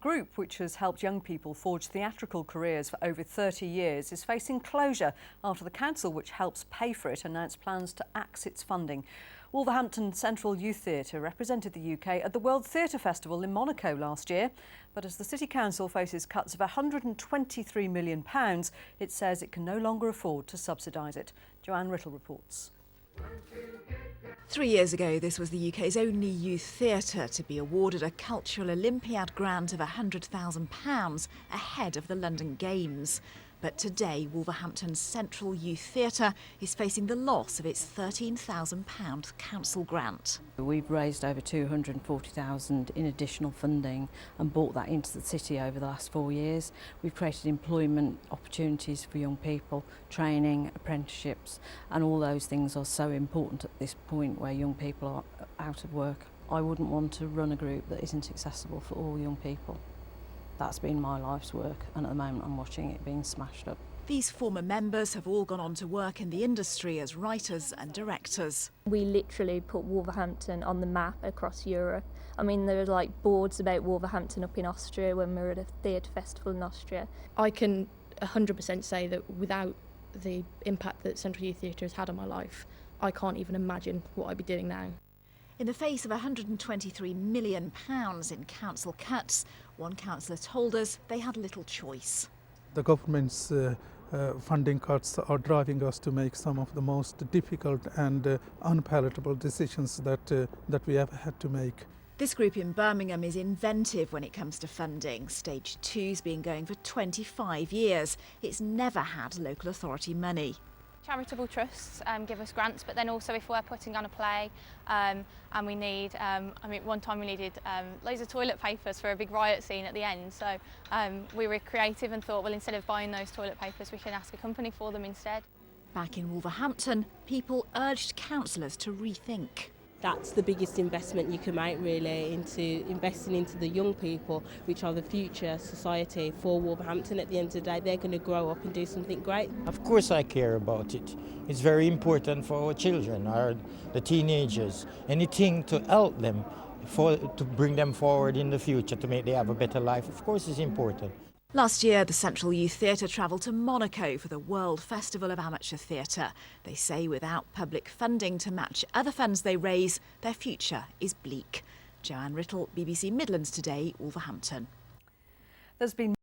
group which has helped young people forge theatrical careers for over 30 years is facing closure after the council, which helps pay for it, announced plans to axe its funding. Wolverhampton Central Youth Theatre represented the UK at the World Theatre Festival in Monaco last year. But as the City Council faces cuts of £123 million, it says it can no longer afford to subsidise it. Joanne Riddle reports. 3 years ago, this was the UK's only youth theatre to be awarded a Cultural Olympiad grant of £100,000 ahead of the London Games. But today, Wolverhampton Central Youth Theatre is facing the loss of its £13,000 council grant. We've raised over £240,000 in additional funding and brought that into the city over the last 4 years. We've created employment opportunities for young people, training, apprenticeships, and all those things are so important at this point where young people are out of work. I wouldn't want to run a group that isn't accessible for all young people. That's been my life's work, and at the moment I'm watching it being smashed up. These former members have all gone on to work in the industry as writers and directors. We literally put Wolverhampton on the map across Europe. I mean, there are like boards about Wolverhampton up in Austria when we were at a theatre festival in Austria. I can 100% say that without the impact that Central Youth Theatre has had on my life, I can't even imagine what I'd be doing now. In the face of £123 million in council cuts, one councillor told us they had little choice. The government's funding cuts are driving us to make some of the most difficult and unpalatable decisions that we ever had to make. This group in Birmingham is inventive when it comes to funding. Stage 2's been going for 25 years. It's never had local authority money. Charitable trusts give us grants, but then also if we're putting on a play and we need, one time we needed loads of toilet papers for a big riot scene at the end, so we were creative and thought, well, instead of buying those toilet papers, we can ask a company for them instead. Back in Wolverhampton, people urged councillors to rethink. That's the biggest investment you can make, really, into investing into the young people, which are the future society for Wolverhampton. At the end of the day, they're going to grow up and do something great. Of course I care about it. It's very important for our children, the teenagers. Anything to help them, to bring them forward in the future, to make them have a better life, of course is important. Last year, the Central Youth Theatre travelled to Monaco for the World Festival of Amateur Theatre. They say without public funding to match other funds they raise, their future is bleak. Joanne Riddle, BBC Midlands Today, Wolverhampton. There's been